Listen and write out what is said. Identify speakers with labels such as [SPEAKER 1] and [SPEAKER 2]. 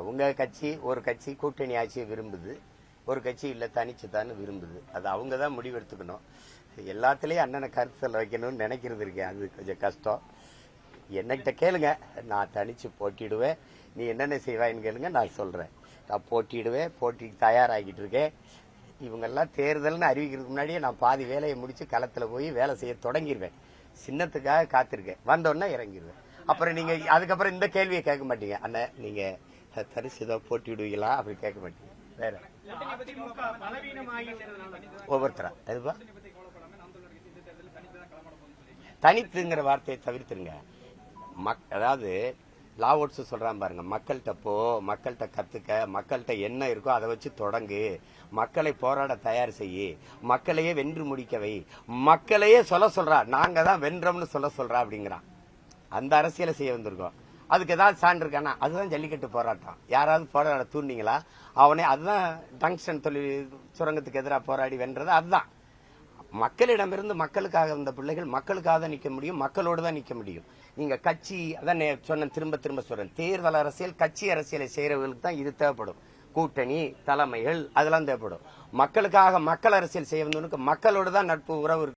[SPEAKER 1] அவங்க கட்சி ஒரு கட்சி கூட்டணி ஆட்சியை விரும்புது, ஒரு கட்சி இல்ல தனிச்சுதான்னு விரும்புது. அது அவங்க தான் முடிவெடுத்துக்கணும். எல்லாத்துலயும் அண்ணனை கருத்து சொல்ல வைக்கணும்னு நினைக்கிறது இருக்கேன், அது கொஞ்சம் கஷ்டம். என்னகிட்ட கேளுங்க, நான் தனிச்சு போட்டிடுவேன், நீ என்னென்ன செய்வாயின்னு கேளுங்க, நான் சொல்றேன். நான் போட்டிடுவேன், போட்டிக்கு தயாராகிட்டு இருக்கேன். இவங்கெல்லாம் தேர்தல்னு அறிவிக்கிறதுக்கு முன்னாடியே நான் பாதி வேலையை முடிச்சு களத்துல போய் வேலை செய்ய தொடங்கிடுவேன். சின்னத்துக்காக காத்திருக்கேன், வந்தோடனே இறங்கிடுவேன். அப்புறம் நீங்க அதுக்கப்புறம் இந்த கேள்வியை கேட்க மாட்டீங்க, அண்ணன் நீங்க தரிசுதா போட்டிடுவீங்களா அப்படி கேட்க மாட்டீங்க. வேற ஒவ்வொருத்தரா அதுவா தனித்துங்கிற வார்த்தையை தவிர்த்துருங்க. அதாவது லாவோட்ஸ் சொல்றான் பாருங்க, மக்கள்கிட்ட போ, மக்கள்கிட்ட கத்துக்க, மக்கள்கிட்ட என்ன இருக்கோ அதை வச்சு தொடங்கு, மக்களை போராட தயார் செய்யு, மக்களையே வென்று முடிக்கவை, மக்களையே சொல்றா, நாங்க தான் வென்றோம்னு சொல்றா அப்படிங்கிறான். அந்த அரசியலை செய்ய வந்திருக்கோம். அதுக்கு ஏதாவது சான்று இருக்கானா? அதுதான் ஜல்லிக்கட்டு போராட்டம். யாராவது போராட தூண்டிங்களா? அவனே அதுதான் டங்ஸ்டன் தொழில் சுரங்கத்துக்கு எதிராக போராடி வென்றது. அதுதான் மக்களிடமிருந்து மக்களுக்காக வந்த பிள்ளைகள் மக்களுக்காக தான் நிக்க முடியும், மக்களோடு தான் நிக்க முடியும். நீங்க கட்சி அதான் சொன்ன, திரும்ப திரும்ப சொல்றேன், தேர்தல் அரசியல் கட்சி அரசியலை செய்யறவர்களுக்கு தான் இது தேவைப்படும். கூட்டணி தலைமைகள் அதெல்லாம் தேவைப்படும். மக்களுக்காக மக்கள் அரசியல் செய்ய வந்தவனுக்கு மக்களோடு தான் நட்பு உறவு இருக்கு.